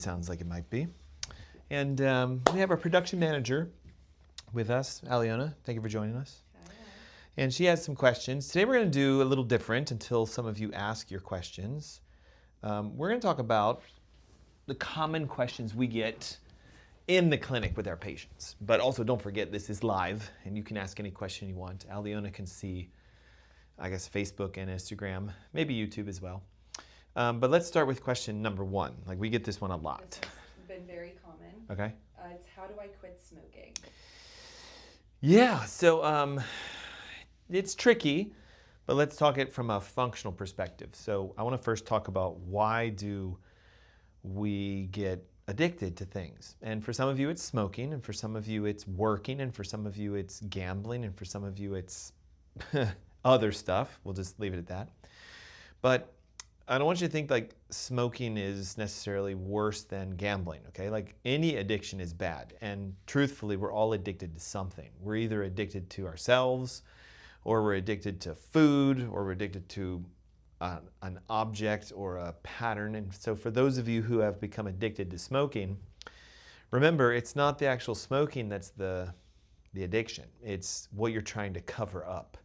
Sounds like it might be. And we have our production manager with us, Aliona. Thank you for joining us. Hi. And she has some questions. Today we're going to do a little different until some of you ask your questions. We're going to talk about the common questions we get in the clinic with our patients. But also don't forget this is live and you can ask any question you want. Aliona can see, I guess, Facebook and Instagram, maybe YouTube as well. But let's start with question number one. Like, we get this one a lot. This has been very common. Okay. It's how do I quit smoking? Yeah, so it's tricky, but let's talk it from a functional perspective. So I want to first talk about why do we get addicted to things. And for some of you it's smoking, and for some of you it's working, and for some of you it's gambling, and for some of you it's other stuff. We'll just leave it at that. But I don't want you to think like smoking is necessarily worse than gambling, okay? Like, any addiction is bad. And truthfully, we're all addicted to something. We're either addicted to ourselves, or we're addicted to food, or we're addicted to an object or a pattern. And so for those of you who have become addicted to smoking, remember, it's not the actual smoking that's the addiction. It's what you're trying to cover up.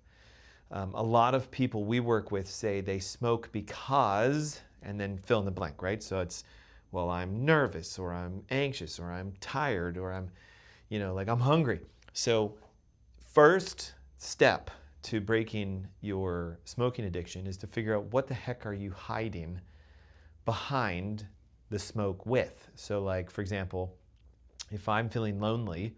A lot of people we work with say they smoke because, and then fill in the blank, right? So it's, well, I'm nervous, or I'm anxious, or I'm tired, or I'm, like I'm hungry. So first step to breaking your smoking addiction is to figure out what the heck are you hiding behind the smoke with. So like, for example, if I'm feeling lonely,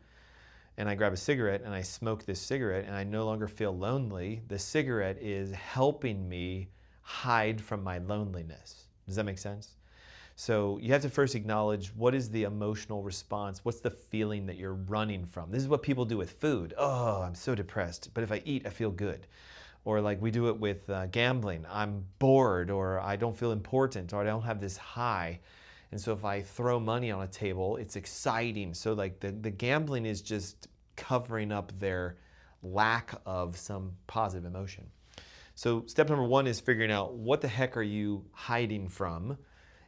and I grab a cigarette and I smoke this cigarette and I no longer feel lonely, the cigarette is helping me hide from my loneliness. Does that make sense? So you have to first acknowledge, what is the emotional response? What's the feeling that you're running from? This is what people do with food. Oh, I'm so depressed, but if I eat, I feel good. Or like we do it with gambling. I'm bored, or I don't feel important, or I don't have this high. And so if I throw money on a table, it's exciting. So like the gambling is just covering up their lack of some positive emotion. So step number one is figuring out what the heck are you hiding from,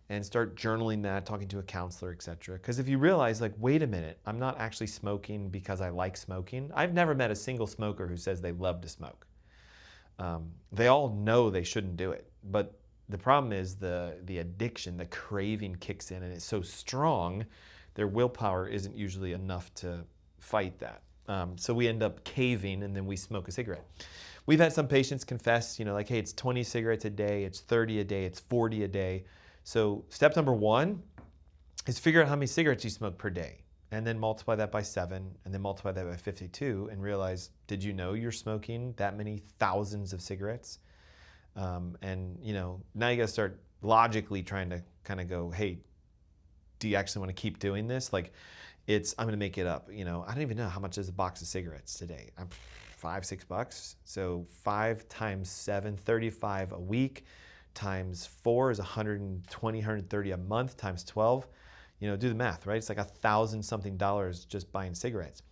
and start journaling that, talking to a counselor, etc. Because if you realize, like, wait a minute, I'm not actually smoking because I like smoking. I've never met a single smoker who says they love to smoke. They all know they shouldn't do it, but the problem is the addiction, the craving kicks in, and it's so strong, their willpower isn't usually enough to fight that. So we end up caving, and then we smoke a cigarette. We've had some patients confess, like, hey, it's 20 cigarettes a day, it's 30 a day, it's 40 a day. So step number one is figure out how many cigarettes you smoke per day, and then multiply that by 7, and then multiply that by 52, and realize, did you know you're smoking that many thousands of cigarettes? And now you got to start logically trying to kind of go, hey, do you actually want to keep doing this? Like, I'm going to make it up. I don't even know how much is a box of cigarettes today. $5, $6. So 5 times 7, 35 a week, times 4 is 120, 130 a month, times 12. Do the math, right? It's like $1,000-something just buying cigarettes.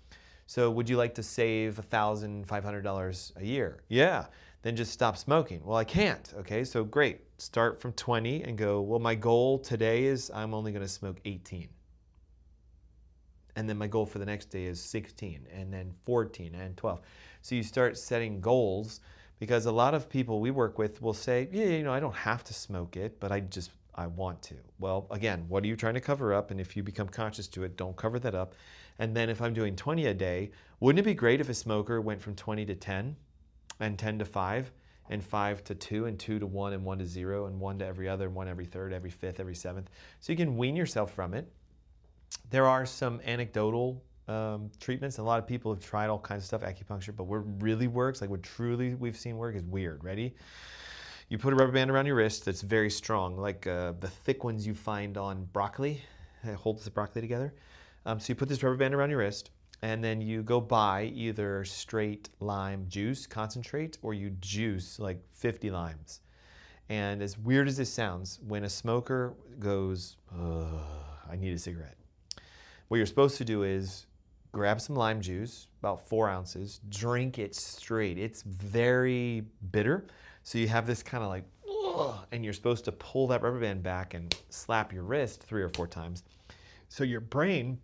So would you like to save $1,500 a year? Yeah. Then just stop smoking. Well, I can't. Okay, so great. Start from 20 and go, well, my goal today is I'm only going to smoke 18. And then my goal for the next day is 16, and then 14, and 12. So you start setting goals, because a lot of people we work with will say, yeah, I don't have to smoke it, but I want to. Well, again, what are you trying to cover up? And if you become conscious to it, don't cover that up. And then if I'm doing 20 a day, wouldn't it be great if a smoker went from 20 to 10? And 10 to 5, and 5 to 2, and 2 to 1, and 1 to 0, and 1 to every other, and 1 every third, every fifth, every seventh. So you can wean yourself from it. There are some anecdotal treatments. A lot of people have tried all kinds of stuff, acupuncture, but what really works, like what truly we've seen work, is weird. Ready? You put a rubber band around your wrist that's very strong, like the thick ones you find on broccoli. It holds the broccoli together. So you put this rubber band around your wrist, and then you go buy either straight lime juice concentrate, or you juice like 50 limes. And as weird as this sounds, when a smoker goes, I need a cigarette, what you're supposed to do is grab some lime juice, about 4 ounces, drink it straight. It's very bitter, so you have this kind of like ugh, and you're supposed to pull that rubber band back and slap your wrist 3 or 4 times. So your brain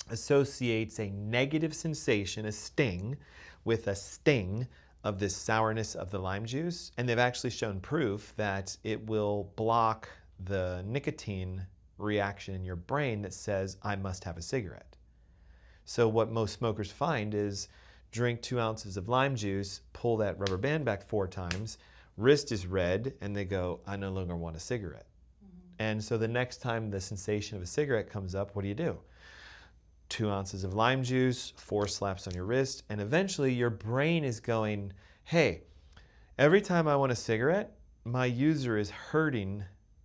associates a negative sensation, a sting, with a sting of this sourness of the lime juice. And they've actually shown proof that it will block the nicotine reaction in your brain that says, I must have a cigarette. So what most smokers find is drink 2 ounces of lime juice, pull that rubber band back 4 times, wrist is red, and they go, I no longer want a cigarette. And so the next time the sensation of a cigarette comes up, what do? 2 ounces of lime juice, 4 slaps on your wrist, and eventually your brain is going, hey, every time I want a cigarette, my user is hurting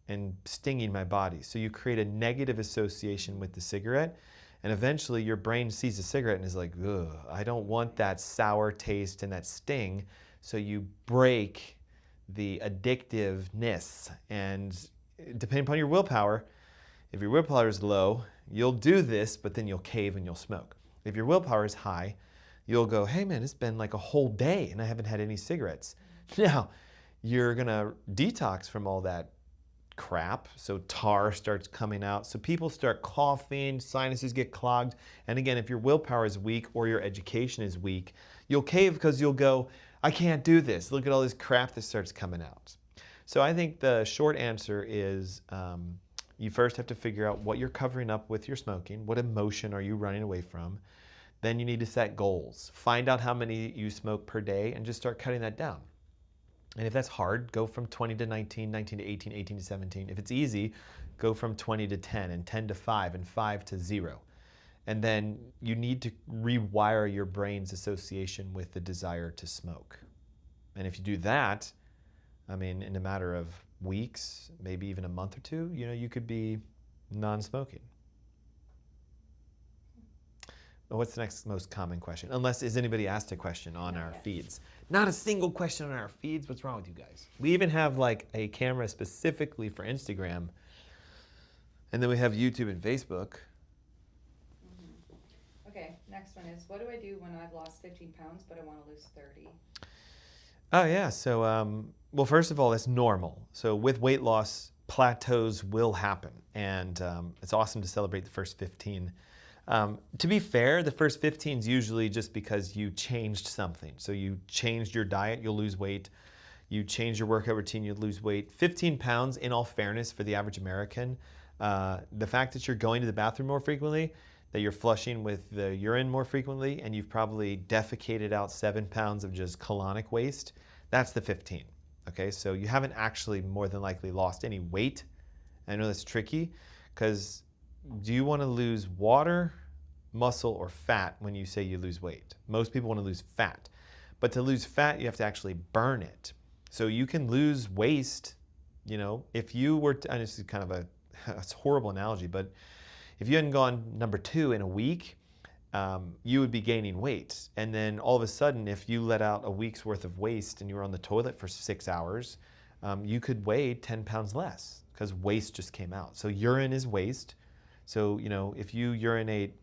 and stinging my body. So you create a negative association with the cigarette, and eventually your brain sees a cigarette and is like, ugh, I don't want that sour taste and that sting. So you break the addictiveness, and depending upon your willpower, if your willpower is low, you'll do this, but then you'll cave and you'll smoke. If your willpower is high, you'll go, hey man, it's been like a whole day and I haven't had any cigarettes. Now, you're gonna detox from all that crap, so tar starts coming out, so people start coughing, sinuses get clogged, and again, if your willpower is weak or your education is weak, you'll cave because you'll go, I can't do this. Look at all this crap that starts coming out. So I think the short answer is you first have to figure out what you're covering up with your smoking. What emotion are you running away from? Then you need to set goals. Find out how many you smoke per day and just start cutting that down. And if that's hard, go from 20 to 19, 19 to 18, 18 to 17. If it's easy, go from 20 to 10 and 10 to 5 and 5 to 0. And then you need to rewire your brain's association with the desire to smoke. And if you do that, I mean, in a matter of weeks, maybe even a month or 2, you could be non-smoking. What's the next most common question? Unless, is anybody asked a question on our feeds? Not a single question on our feeds. What's wrong with you guys? We even have like a camera specifically for Instagram. And then we have YouTube and Facebook. Okay, next one is, what do I do when I've lost 15 pounds, but I want to lose 30? Oh yeah, so well, first of all, that's normal. So with weight loss, plateaus will happen, and it's awesome to celebrate the first 15. To be fair, the first 15 is usually just because you changed something. So you changed your diet, you'll lose weight. You change your workout routine, you'll lose weight. 15 pounds, in all fairness, for the average American, the fact that you're going to the bathroom more frequently, that you're flushing with the urine more frequently, and you've probably defecated out 7 pounds of just colonic waste, that's the 15. Okay, so you haven't actually more than likely lost any weight. I know that's tricky, because do you want to lose water, muscle, or fat when you say you lose weight? Most people want to lose fat. But to lose fat, you have to actually burn it. So you can lose waste, if you were to, and this is kind of a horrible analogy, but if you hadn't gone number 2 in a week, you would be gaining weight. And then all of a sudden, if you let out a week's worth of waste and you were on the toilet for 6 hours, you could weigh 10 pounds less because waste just came out. So urine is waste. So, if you urinate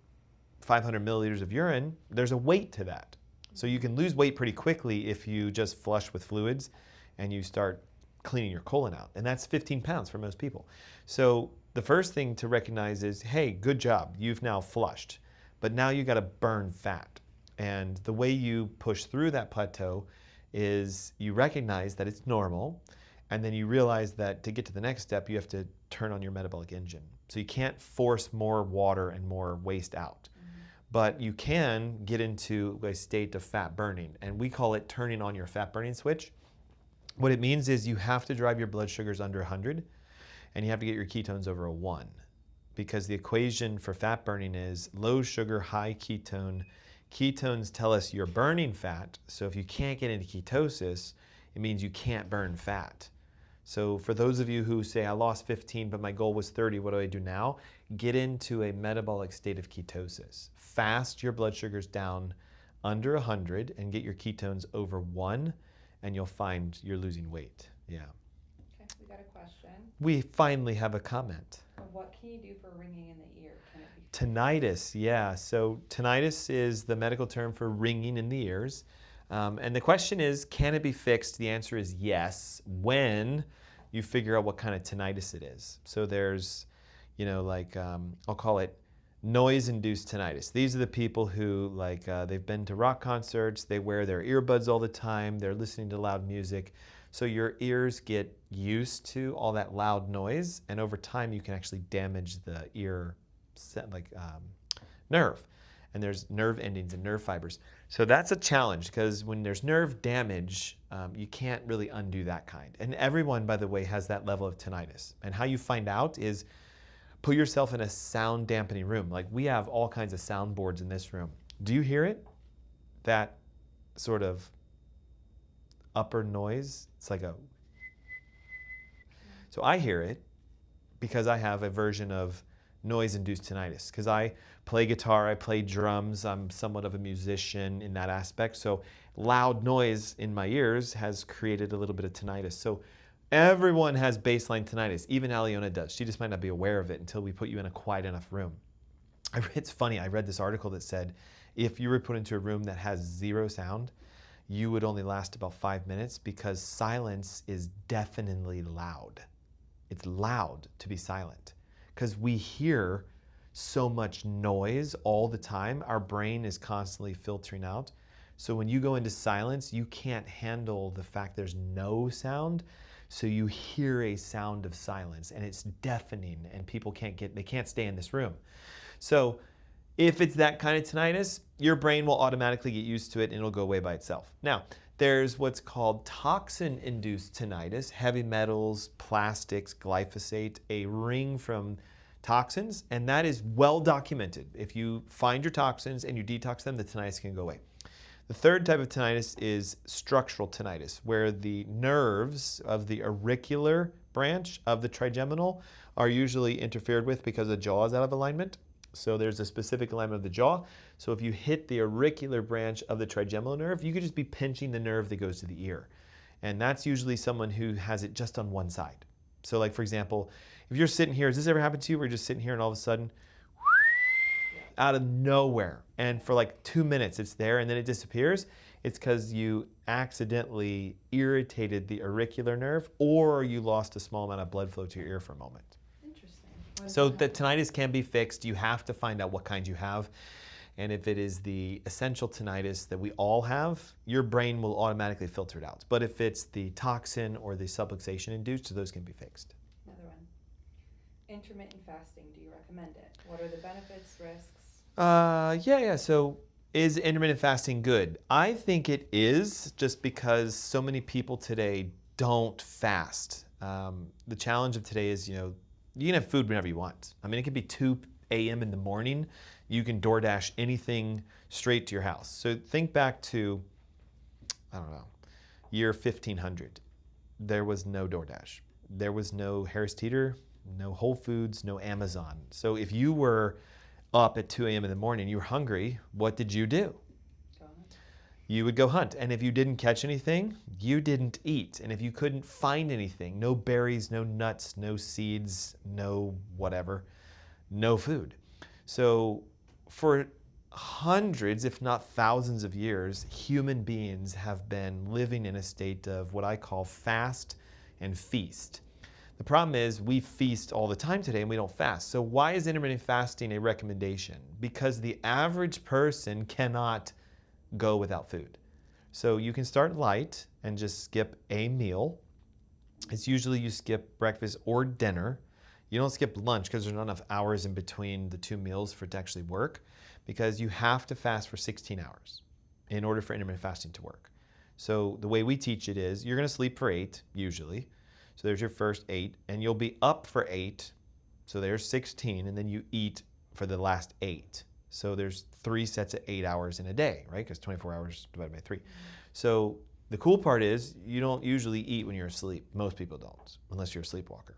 500 milliliters of urine, there's a weight to that. So you can lose weight pretty quickly if you just flush with fluids and you start cleaning your colon out. And that's 15 pounds for most people. So the first thing to recognize is, hey, good job, you've now flushed. But now you got to burn fat. And the way you push through that plateau is you recognize that it's normal, and then you realize that to get to the next step, you have to turn on your metabolic engine. So you can't force more water and more waste out. But you can get into a state of fat burning, and we call it turning on your fat burning switch. What it means is you have to drive your blood sugars under 100, and you have to get your ketones over a 1. Because the equation for fat burning is low sugar, high ketone. Ketones tell us you're burning fat, so if you can't get into ketosis, it means you can't burn fat. So for those of you who say, I lost 15, but my goal was 30, what do I do now? Get into a metabolic state of ketosis. Fast your blood sugars down under 100 and get your ketones over 1, and you'll find you're losing weight. Yeah. Okay, we got a question. We finally have a comment. What can you do for ringing in the ear? Can it be Tinnitus, yeah. So tinnitus is the medical term for ringing in the ears. And the question is, can it be fixed? The answer is yes, when you figure out what kind of tinnitus it is. So there's, I'll call it noise-induced tinnitus. These are the people who, they've been to rock concerts, they wear their earbuds all the time, they're listening to loud music. So your ears get used to all that loud noise, and over time you can actually damage the ear nerve. And there's nerve endings and nerve fibers. So that's a challenge, because when there's nerve damage, you can't really undo that kind. And everyone, by the way, has that level of tinnitus. And how you find out is put yourself in a sound dampening room. Like, we have all kinds of soundboards in this room. Do you hear it? That sort of upper noise. It's like a... So I hear it because I have a version of noise-induced tinnitus, because I play guitar, I play drums, I'm somewhat of a musician in that aspect. So loud noise in my ears has created a little bit of tinnitus. So everyone has baseline tinnitus. Even Aliona does. She just might not be aware of it until we put you in a quiet enough room. It's funny, I read this article that said if you were put into a room that has zero sound, you would only last about 5 minutes, because silence is deafeningly loud. It's loud to be silent, because we hear so much noise all the time. Our brain is constantly filtering out. So when you go into silence, you can't handle the fact there's no sound. So you hear a sound of silence, and it's deafening, and people they can't stay in this room. So if it's that kind of tinnitus, your brain will automatically get used to it, and it'll go away by itself. Now, there's what's called toxin-induced tinnitus, heavy metals, plastics, glyphosate, a ring from toxins, and that is well documented. If you find your toxins and you detox them, the tinnitus can go away. The third type of tinnitus is structural tinnitus, where the nerves of the auricular branch of the trigeminal are usually interfered with because the jaw is out of alignment. So there's a specific alignment of the jaw. So if you hit the auricular branch of the trigeminal nerve, you could just be pinching the nerve that goes to the ear. And that's usually someone who has it just on one side. So like, for example, if you're sitting here, has this ever happened to you where you're just sitting here and all of a sudden, out of nowhere, and for like 2 minutes it's there and then it disappears? It's because you accidentally irritated the auricular nerve, or you lost a small amount of blood flow to your ear for a moment. Interesting. So the tinnitus can be fixed. You have to find out what kind you have. And if it is the essential tinnitus that we all have, your brain will automatically filter it out. But if it's the toxin or the subluxation induced, those can be fixed. Another one. Intermittent fasting, do you recommend it? What are the benefits, risks? Yeah. So is intermittent fasting good? I think it is, just because so many people today don't fast. The challenge of today is, you can have food whenever you want. I mean, it could be 2 a.m. in the morning. You can DoorDash anything straight to your house. So think back to, year 1500. There was no DoorDash. There was no Harris Teeter, no Whole Foods, no Amazon. So if you were up at 2 a.m. in the morning, you were hungry, what did you do? Go hunt. You would go hunt. And if you didn't catch anything, you didn't eat. And if you couldn't find anything, no berries, no nuts, no seeds, no whatever, no food. So for hundreds, if not thousands of years, human beings have been living in a state of what I call fast and feast. The problem is we feast all the time today and we don't fast. So why is intermittent fasting a recommendation? Because the average person cannot go without food. So you can start light and just skip a meal. It's usually you skip breakfast or dinner. You don't skip lunch because there's not enough hours in between the 2 meals for it to actually work, because you have to fast for 16 hours in order for intermittent fasting to work. So the way we teach it is you're going to sleep for 8 usually. So there's your first 8, and you'll be up for 8. So there's 16, and then you eat for the last 8. So there's 3 sets of 8 hours in a day, right? Because 24 hours divided by 3. So the cool part is you don't usually eat when you're asleep. Most people don't, unless you're a sleepwalker.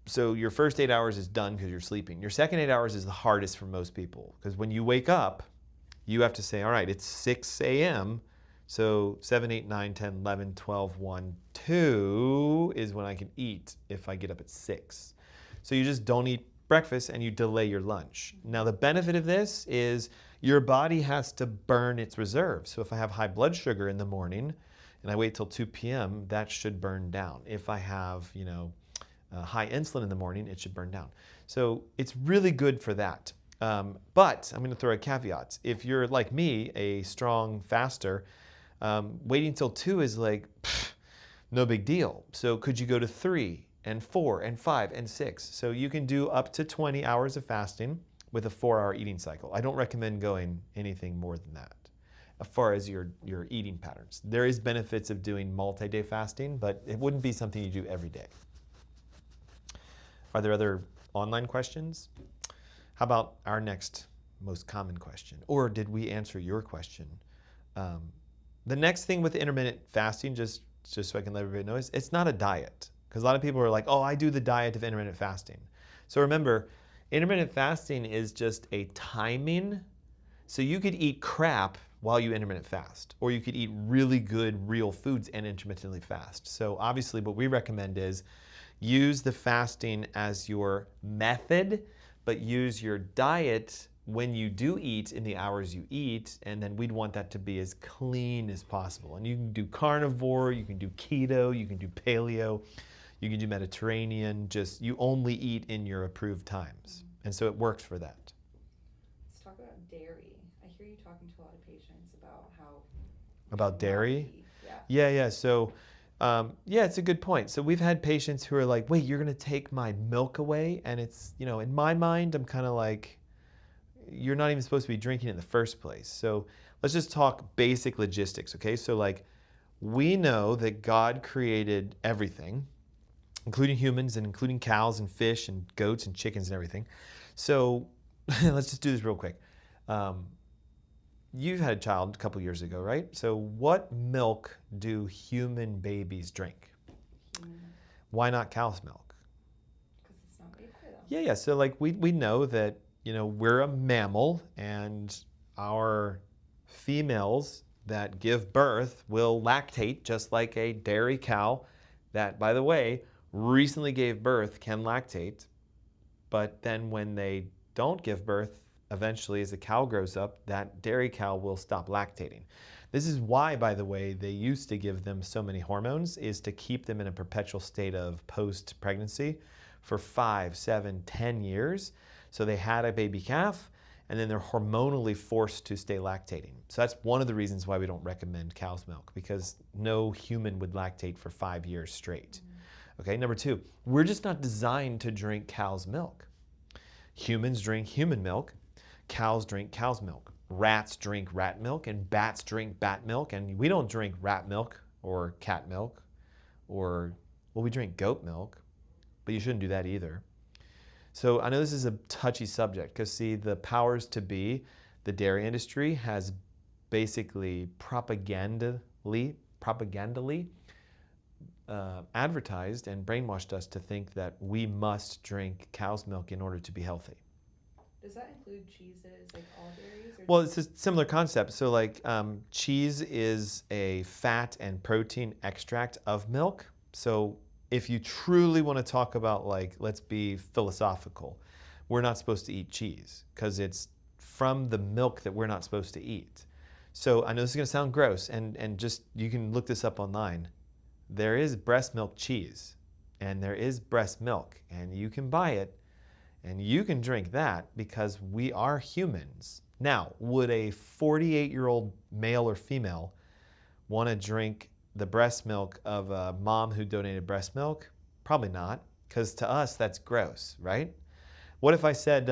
So your first 8 hours is done because you're sleeping. Your second 8 hours is the hardest for most people, because when you wake up, you have to say, all right, it's 6 a.m., so 7, 8, 9, 10, 11, 12, 1, 2 is when I can eat if I get up at 6. So you just don't eat breakfast and you delay your lunch. Now the benefit of this is your body has to burn its reserves. So if I have high blood sugar in the morning and I wait till 2 p.m., that should burn down. If I have, high insulin in the morning, it should burn down. So it's really good for that. But I'm going to throw a caveat. If you're like me, a strong faster, waiting till 2 is like, no big deal. So could you go to 3 and 4 and 5 and 6? So you can do up to 20 hours of fasting with a 4-hour eating cycle. I don't recommend going anything more than that as far as your eating patterns. There is benefits of doing multi-day fasting, but it wouldn't be something you do every day. Are there other online questions? How about our next most common question? Or did we answer your question? The next thing with intermittent fasting, just so I can let everybody know, is it's not a diet. Because a lot of people are like, oh, I do the diet of intermittent fasting. So remember, intermittent fasting is just a timing. So you could eat crap while you intermittent fast, or you could eat really good real foods and intermittently fast. So obviously what we recommend is use the fasting as your method, but use your diet when you do eat in the hours you eat, and then we'd want that to be as clean as possible. And you can do carnivore, you can do keto, you can do paleo, you can do Mediterranean, just you only eat in your approved times. And so it works for that. Let's talk about dairy. I hear you talking to a lot of patients about how... About dairy? Yeah. Yeah. So, it's a good point. So we've had patients who are like, wait, you're going to take my milk away? And it's, in my mind, I'm kind of like, you're not even supposed to be drinking it in the first place. So let's just talk basic logistics, okay? So like, we know that God created everything, including humans and including cows and fish and goats and chickens and everything. So let's just do this real quick. You've had a child a couple years ago, right? So what milk do human babies drink? Why not cow's milk? Because it's not made for them. Yeah. So like we know that, we're a mammal, and our females that give birth will lactate just like a dairy cow that, by the way, recently gave birth can lactate. But then when they don't give birth, eventually as the cow grows up, that dairy cow will stop lactating. This is why, by the way, they used to give them so many hormones, is to keep them in a perpetual state of post-pregnancy for 5, 7, 10 years. So they had a baby calf, and then they're hormonally forced to stay lactating. So that's one of the reasons why we don't recommend cow's milk, because no human would lactate for 5 years straight. Okay, number 2, we're just not designed to drink cow's milk. Humans drink human milk, cows drink cow's milk, rats drink rat milk, and bats drink bat milk, and we don't drink rat milk or cat milk, or, well, we drink goat milk, but you shouldn't do that either. So I know this is a touchy subject, because see, the powers to be, the dairy industry has basically propagandally advertised and brainwashed us to think that we must drink cow's milk in order to be healthy. Does that include cheeses, like all dairies? Or Well, it's a similar concept. So like cheese is a fat and protein extract of milk. So if you truly want to talk about, like, let's be philosophical, we're not supposed to eat cheese because it's from the milk that we're not supposed to eat. So I know this is going to sound gross, and just, you can look this up online. There is breast milk cheese, and there is breast milk, and you can buy it, and you can drink that because we are humans. Now, would a 48-year-old male or female want to drink the breast milk of a mom who donated breast milk? Probably not, because to us, that's gross, right? What if I said,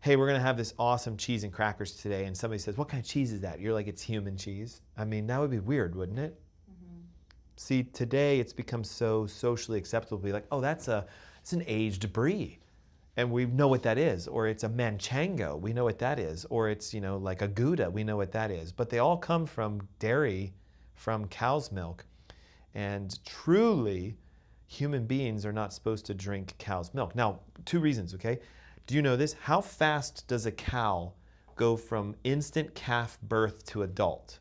hey, we're going to have this awesome cheese and crackers today, and somebody says, what kind of cheese is that? You're like, it's human cheese. I mean, that would be weird, wouldn't it? See, today it's become so socially acceptable to be like, oh, it's an aged brie. And we know what that is. Or it's a Manchango. We know what that is. Or it's, like a Gouda. We know what that is. But they all come from dairy, from cow's milk. And truly, human beings are not supposed to drink cow's milk. Now, 2 reasons, okay? Do you know this? How fast does a cow go from instant calf birth to adult?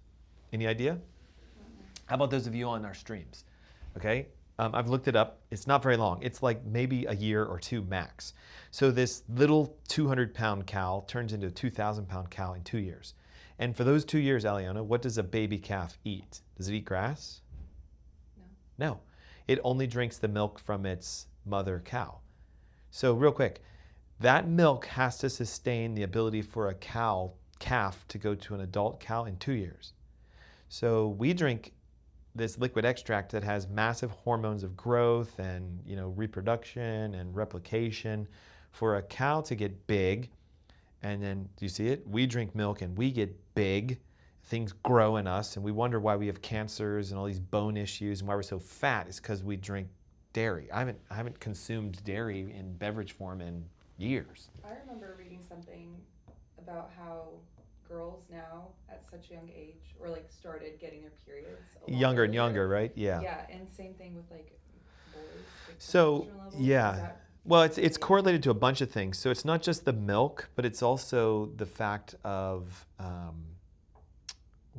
Any idea? How about those of you on our streams? Okay, I've looked it up. It's not very long. It's like maybe a year or 2 max. So this little 200-pound cow turns into a 2,000-pound cow in 2 years. And for those 2 years, Aliona, what does a baby calf eat? Does it eat grass? No, it only drinks the milk from its mother cow. So real quick, that milk has to sustain the ability for a calf to go to an adult cow in 2 years. So we drink this liquid extract that has massive hormones of growth and reproduction and replication for a cow to get big. And then, do you see it? We drink milk and we get big. Things grow in us, and we wonder why we have cancers and all these bone issues and why we're so fat. It's because we drink dairy. I haven't consumed dairy in beverage form in years. I remember reading something about how girls now at such a young age, or like started getting their periods Younger and younger, right? Yeah. Yeah, and same thing with like boys. Like So testosterone levels. yeah. Well, it's correlated to a bunch of things. So it's not just the milk, but it's also the fact of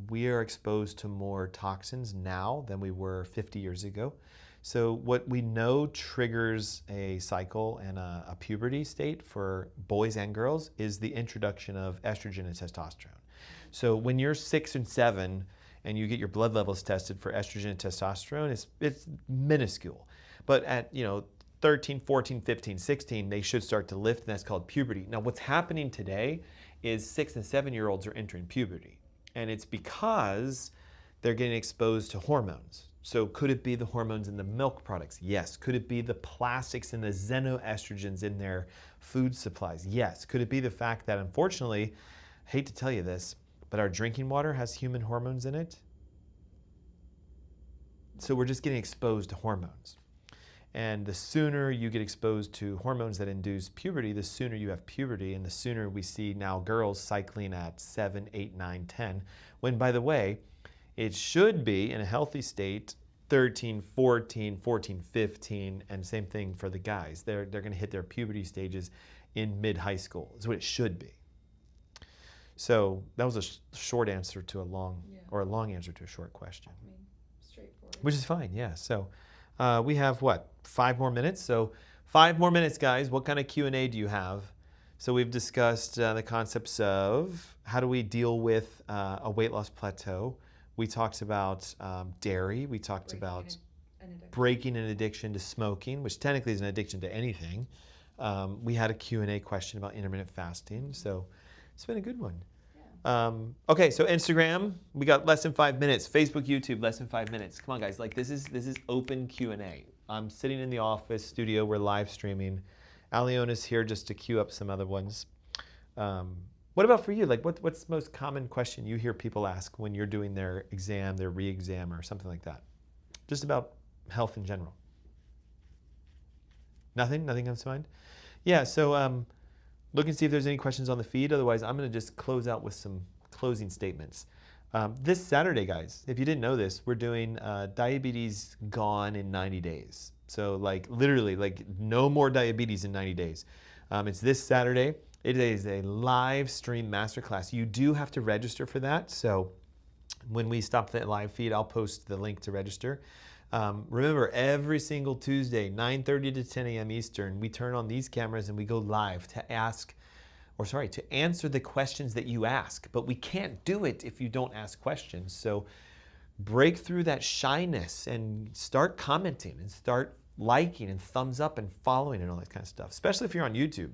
we are exposed to more toxins now than we were 50 years ago. So what we know triggers a cycle and a puberty state for boys and girls is the introduction of estrogen and testosterone. So when you're 6 and 7 and you get your blood levels tested for estrogen and testosterone, it's minuscule. But at 13, 14, 15, 16, they should start to lift, and that's called puberty. Now what's happening today is 6 and 7-year-olds are entering puberty. And it's because they're getting exposed to hormones. So could it be the hormones in the milk products? Yes. Could it be the plastics and the xenoestrogens in their food supplies? Yes. Could it be the fact that, unfortunately, I hate to tell you this, but our drinking water has human hormones in it? So we're just getting exposed to hormones. And the sooner you get exposed to hormones that induce puberty, the sooner you have puberty, and the sooner we see now girls cycling at 7, 8, 9, 10, when, by the way, it should be in a healthy state 13, 14, 14, 15, and same thing for the guys. They're going to hit their puberty stages in mid-high school, is what it should be. So that was a short answer to a long, or a long answer to a short question. I mean, straightforward. Which is fine, yeah. So we have, 5 more minutes? So 5 more minutes, guys. What kind of Q&A do you have? So we've discussed the concepts of how do we deal with a weight loss plateau. We talked about dairy. We talked about breaking an addiction to smoking, which technically is an addiction to anything. We had a Q&A question about intermittent fasting. So it's been a good one. Okay, so Instagram, we got less than 5 minutes. Facebook, YouTube, less than 5 minutes. Come on, guys. Like this is open Q&A. I'm sitting in the office studio. We're live streaming. Aliona's here just to queue up some other ones. What about for you? Like, what's the most common question you hear people ask when you're doing their exam, their re-exam, or something like that? Just about health in general. Nothing comes to mind? Yeah. So look and see if there's any questions on the feed. Otherwise, I'm going to just close out with some closing statements. This Saturday, guys, if you didn't know this, we're doing diabetes gone in 90 days. So like literally like no more diabetes in 90 days. It's this Saturday. It is a live stream masterclass. You do have to register for that. So when we stop the live feed, I'll post the link to register. Remember, every single Tuesday, 9:30 to 10 a.m. Eastern, we turn on these cameras and we go live to answer the questions that you ask. But we can't do it if you don't ask questions. So break through that shyness and start commenting and start liking and thumbs up and following and all that kind of stuff, especially if you're on YouTube.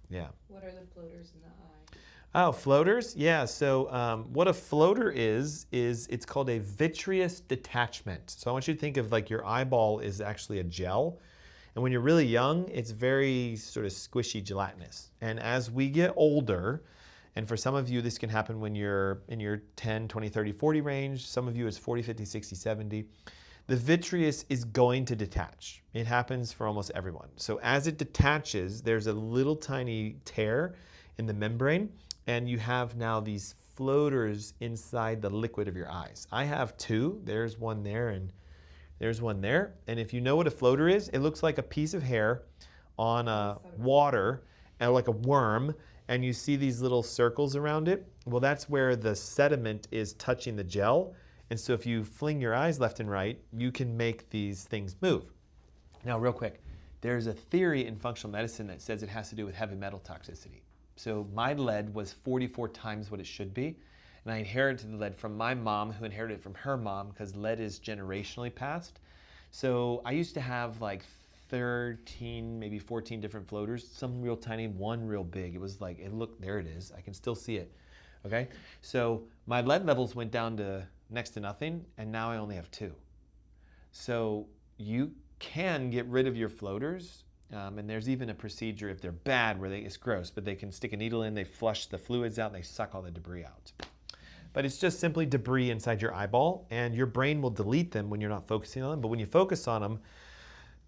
Yeah. What are the floaters in the eye? Oh, floaters? Yeah, so what a floater is it's called a vitreous detachment. So I want you to think of like your eyeball is actually a gel. And when you're really young, it's very sort of squishy, gelatinous. And as we get older, and for some of you, this can happen when you're in your 10, 20, 30, 40 range. Some of you it's 40, 50, 60, 70. The vitreous is going to detach. It happens for almost everyone. So as it detaches, there's a little tiny tear in the membrane, and you have now these floaters inside the liquid of your eyes. I have 2. There's one there and there's one there. And if you know what a floater is, it looks like a piece of hair on water, and like a worm, and you see these little circles around it. Well, that's where the sediment is touching the gel. And so if you fling your eyes left and right, you can make these things move. Now, real quick, there's a theory in functional medicine that says it has to do with heavy metal toxicity. So my lead was 44 times what it should be. And I inherited the lead from my mom, who inherited it from her mom, because lead is generationally passed. So I used to have like 13, maybe 14 different floaters, some real tiny, one real big. It was like, it looked, there it is. I can still see it. Okay. So my lead levels went down to next to nothing, and now I only have 2. So you can get rid of your floaters, and there's even a procedure if they're bad where it's gross, but they can stick a needle in, they flush the fluids out, and they suck all the debris out. But it's just simply debris inside your eyeball, and your brain will delete them when you're not focusing on them. But when you focus on them,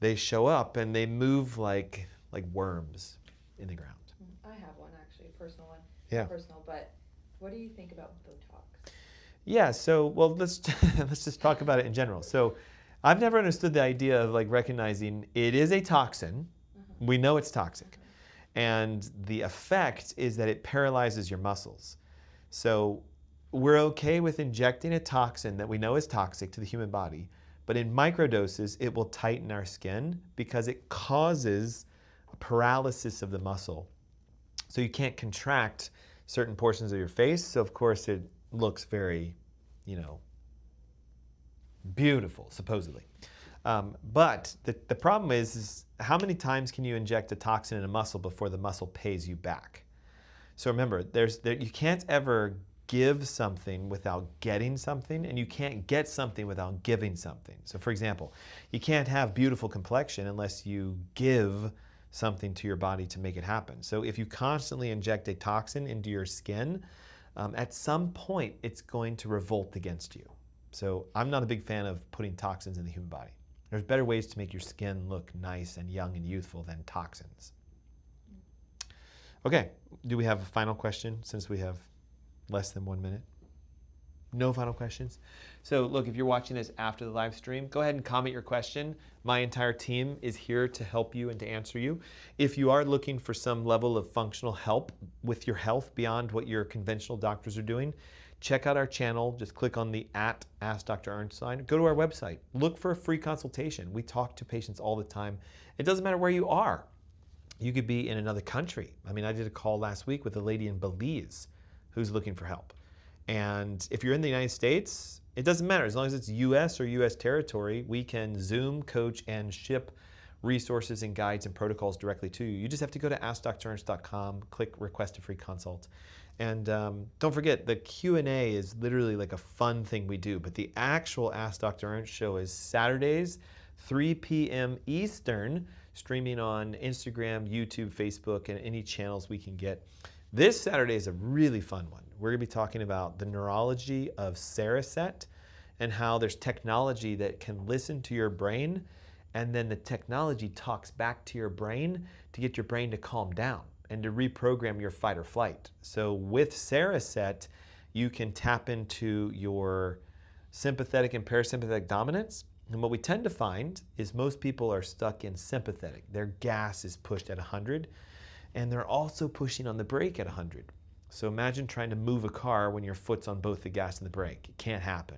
they show up and they move like worms in the ground. I have one actually, a personal one. Yeah. Not personal, but what do you think about Botox? Yeah. So well, let's let's just talk about it in general. So I've never understood the idea of like recognizing it is a toxin. We know it's toxic, and the effect is that it paralyzes your muscles. So we're okay with injecting a toxin that we know is toxic to the human body, but in microdoses, it will tighten our skin because it causes a paralysis of the muscle. So you can't contract certain portions of your face. So of course it looks very, beautiful, supposedly. But the problem is how many times can you inject a toxin in a muscle before the muscle pays you back? So remember, you can't ever give something without getting something, and you can't get something without giving something. So for example, you can't have beautiful complexion unless you give something to your body to make it happen. So if you constantly inject a toxin into your skin, at some point it's going to revolt against you. So I'm not a big fan of putting toxins in the human body. There's better ways to make your skin look nice and young and youthful than toxins. Okay, do we have a final question since we have less than 1 minute? No final questions? So look, if you're watching this after the live stream, go ahead and comment your question. My entire team is here to help you and to answer you. If you are looking for some level of functional help with your health beyond what your conventional doctors are doing, check out our channel. Just click on the @AskDrErnst sign. Go to our website. Look for a free consultation. We talk to patients all the time. It doesn't matter where you are. You could be in another country. I mean, I did a call last week with a lady in Belize who's looking for help. And if you're in the United States, it doesn't matter. As long as it's US or US territory, we can Zoom, coach, and ship resources and guides and protocols directly to you. You just have to go to AskDrErnst.com, click request a free consult. And don't forget, the Q&A is literally like a fun thing we do, but the actual Ask Dr. Ernst show is Saturdays, 3 p.m. Eastern, streaming on Instagram, YouTube, Facebook, and any channels we can get. This Saturday is a really fun one. We're going to be talking about the neurology of Cereset and how there's technology that can listen to your brain, and then the technology talks back to your brain to get your brain to calm down and to reprogram your fight or flight. So with Cereset, you can tap into your sympathetic and parasympathetic dominance. And what we tend to find is most people are stuck in sympathetic. Their gas is pushed at 100, and they're also pushing on the brake at 100. So imagine trying to move a car when your foot's on both the gas and the brake. It can't happen.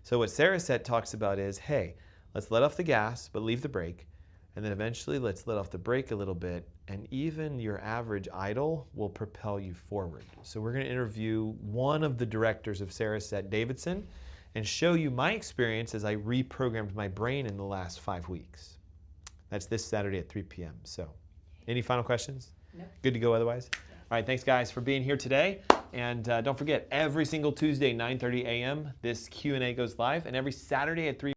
So what Cereset talks about is, hey, let's let off the gas, but leave the brake. And then eventually let's let off the brake a little bit, and even your average idle will propel you forward. So we're going to interview one of the directors of Cereset, Davidson, and show you my experience as I reprogrammed my brain in the last 5 weeks. That's this Saturday at 3 p.m. So any final questions? No. Good to go otherwise? Yeah. All right, thanks guys for being here today. And don't forget, every single Tuesday, 9:30 a.m., this Q&A goes live, and every Saturday at 3